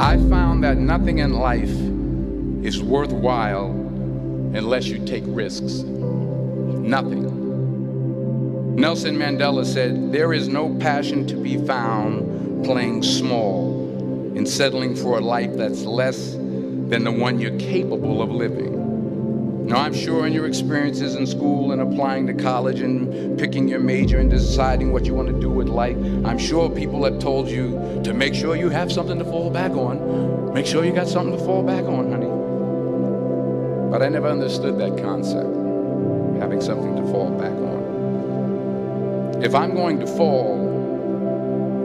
I found that nothing in life is worthwhile unless you take risks. Nothing. Nelson Mandela said, "There is no passion to be found playing small and settling for a life that's less than the one you're capable of living." Now, I'm sure in your experiences in school and applying to college and picking your major and deciding what you want to do with life, I'm sure people have told you to make sure you have something to fall back on. Make sure you got something to fall back on, honey. But I never understood that concept, having something to fall back on. If I'm going to fall,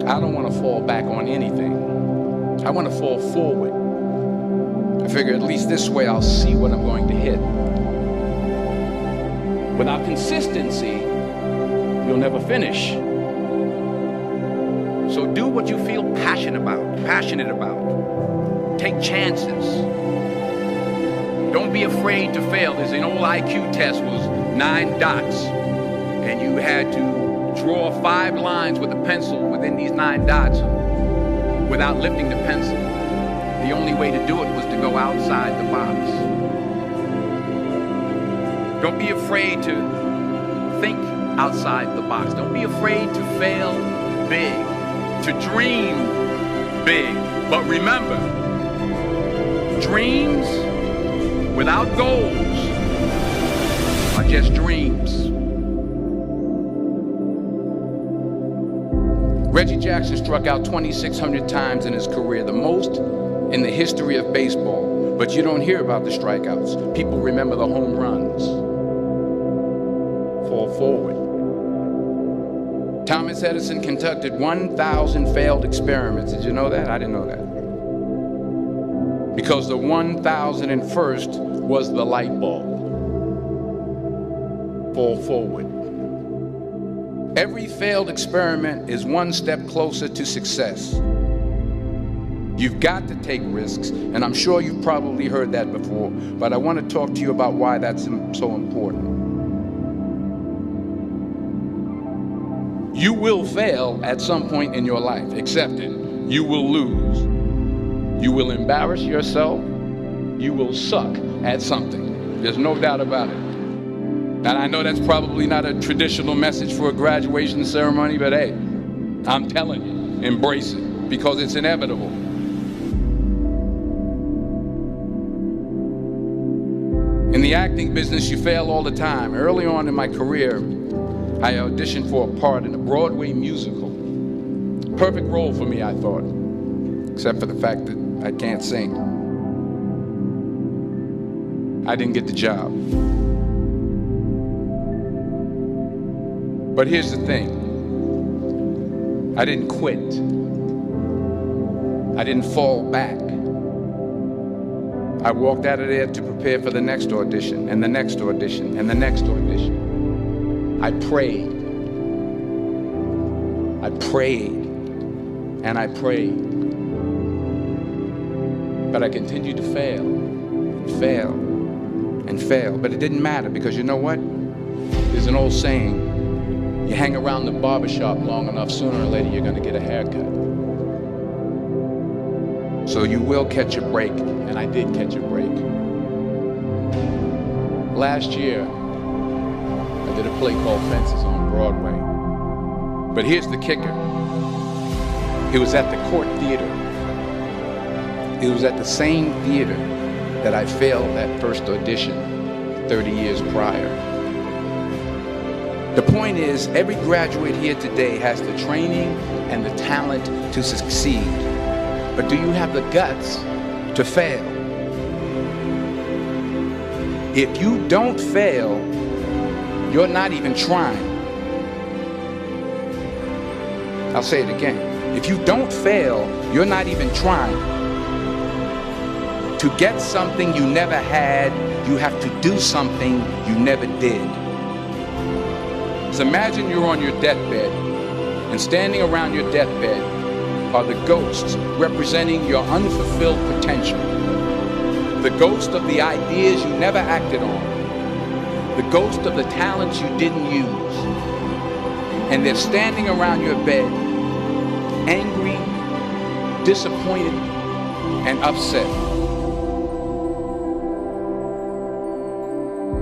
I don't want to fall back on anything. I want to fall forward. I figure at least this way I'll see what I'm going to hit. Without consistency, you'll never finish. So do what you feel passionate about. Take chances. Don't be afraid to fail. There's an old IQ test, was 9 dots, and you had to draw 5 lines with a pencil within these 9 dots without lifting the pencil. The only way to do it was to go outside the box. Don't be afraid to think outside the box. Don't be afraid to fail big, to dream big. But remember, dreams without goals are just dreams. Reggie Jackson struck out 2,600 times in his career, the most in the history of baseball. But you don't hear about the strikeouts. People remember the home runs. Fall forward. Thomas Edison conducted 1,000 failed experiments. Did you know that? I didn't know that. Because the 1,001st was the light bulb. Fall forward. Every failed experiment is one step closer to success. You've got to take risks, and I'm sure you've probably heard that before, but I want to talk to you about why that's so important. You will fail at some point in your life. Accept it. You will lose. You will embarrass yourself. You will suck at something. There's no doubt about it. And I know that's probably not a traditional message for a graduation ceremony, but hey, I'm telling you, embrace it, because it's inevitable. In the acting business, you fail all the time. Early on in my career, I auditioned for a part in a Broadway musical. Perfect role for me, I thought, except for the fact that I can't sing. I didn't get the job. But here's the thing. I didn't quit. I didn't fall back. I walked out of there to prepare for the next audition, and the next audition, and the next audition. I prayed. I prayed. And I prayed. But I continued to fail, and fail, and fail. But it didn't matter, because you know what? There's an old saying, you hang around the barbershop long enough, sooner or later you're going to get a haircut. So you will catch a break, and I did catch a break. Last year, I did a play called Fences on Broadway. But here's the kicker. It was at the Court Theater. It was at the same theater that I failed that first audition 30 years prior. The point is, every graduate here today has the training and the talent to succeed. But do you have the guts to fail? If you don't fail, you're not even trying. I'll say it again. If you don't fail, you're not even trying. To get something you never had, you have to do something you never did. So imagine you're on your deathbed, and standing around your deathbed are the ghosts representing your unfulfilled potential. The ghost of the ideas you never acted on. The ghost of the talents you didn't use. And they're standing around your bed, angry, disappointed, and upset.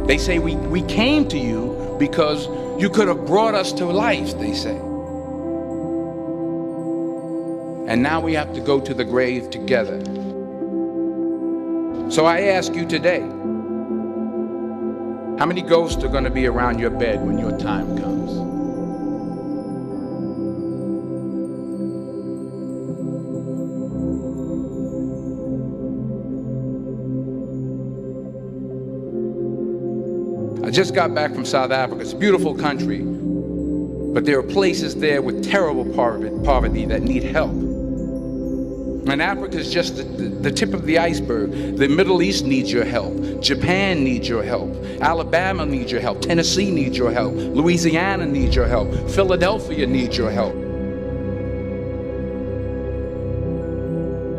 They say we came to you because you could have brought us to life, they say. And now we have to go to the grave together. So I ask you today, how many ghosts are going to be around your bed when your time comes? I just got back from South Africa. It's a beautiful country, but there are places there with terrible poverty that need help. And Africa is just the tip of the iceberg. The Middle East needs your help. Japan needs your help. Alabama needs your help. Tennessee needs your help. Louisiana needs your help. Philadelphia needs your help.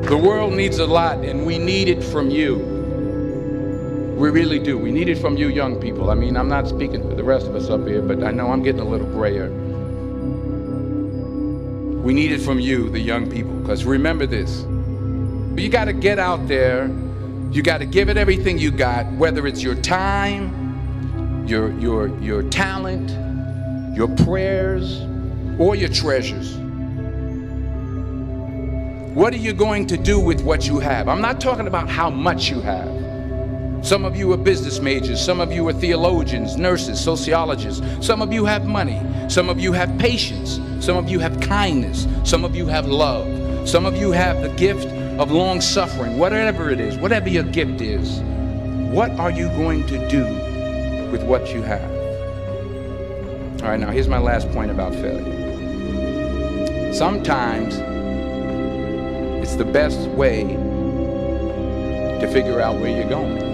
The world needs a lot, and we need it from you. We really do. We need it from you young people. I mean, I'm not speaking for the rest of us up here, but I know I'm getting a little grayer. We need it from you, the young people, because remember this. You got to get out there. You got to give it everything you got, whether it's your time, your talent, your prayers, or your treasures. What are you going to do with what you have? I'm not talking about how much you have. Some of you are business majors, some of you are theologians, nurses, sociologists. Some of you have money, some of you have patience, some of you have kindness, some of you have love, some of you have the gift of long suffering. Whatever it is, whatever your gift is, what are you going to do with what you have? All right, now here's my last point about failure. Sometimes it's the best way to figure out where you're going.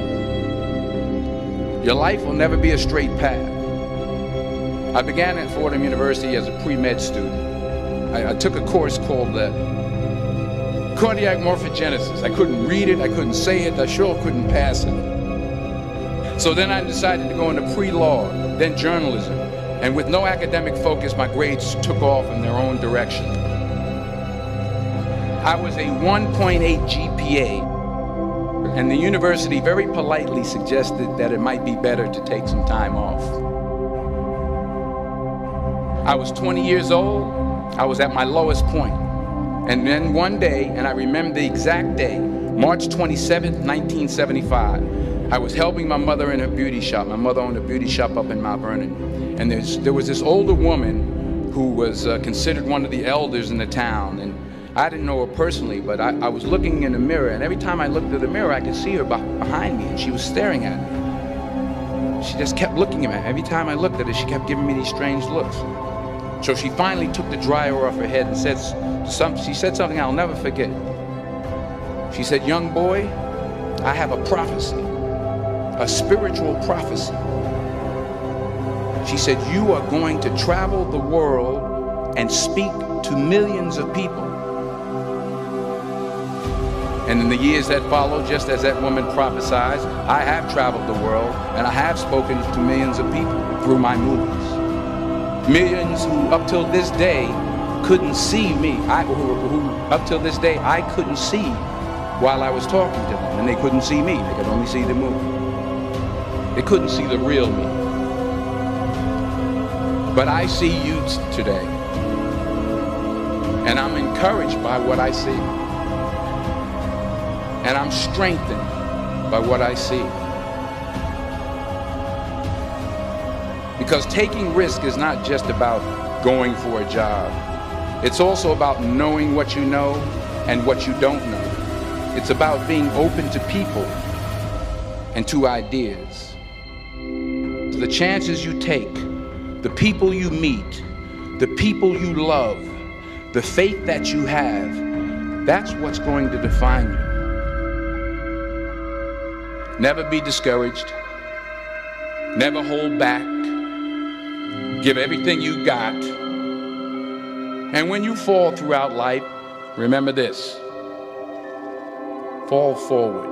Your life will never be a straight path. I began at Fordham University as a pre-med student. I took a course called cardiac morphogenesis. I couldn't read it, I couldn't say it, I sure couldn't pass it. So then I decided to go into pre-law, then journalism. And with no academic focus, my grades took off in their own direction. I was a 1.8 GPA. And the university very politely suggested that it might be better to take some time off. I was 20 years old. I was at my lowest point. And then one day, and I remember the exact day, March 27th, 1975, I was helping my mother in her beauty shop. My mother owned a beauty shop up in Mount Vernon. And there was this older woman who was considered one of the elders in the town. And I didn't know her personally, but I was looking in the mirror, and every time I looked at the mirror, I could see her behind me, and she was staring at me. She just kept looking at me. Every time I looked at her, she kept giving me these strange looks. So she finally took the dryer off her head and she said something I'll never forget. She said, "Young boy, I have a prophecy, a spiritual prophecy." She said, "You are going to travel the world and speak to millions of people." And in the years that followed, just as that woman prophesied, I have traveled the world and I have spoken to millions of people through my movies. Millions who up till this day couldn't see me, who up till this day I couldn't see while I was talking to them, and they couldn't see me, they could only see the movie. They couldn't see the real me. But I see you today, and I'm encouraged by what I see. And I'm strengthened by what I see. Because taking risk is not just about going for a job. It's also about knowing what you know and what you don't know. It's about being open to people and to ideas. So the chances you take, the people you meet, the people you love, the faith that you have, that's what's going to define you. Never be discouraged. Never hold back. Give everything you got. And when you fall throughout life, remember this: fall forward.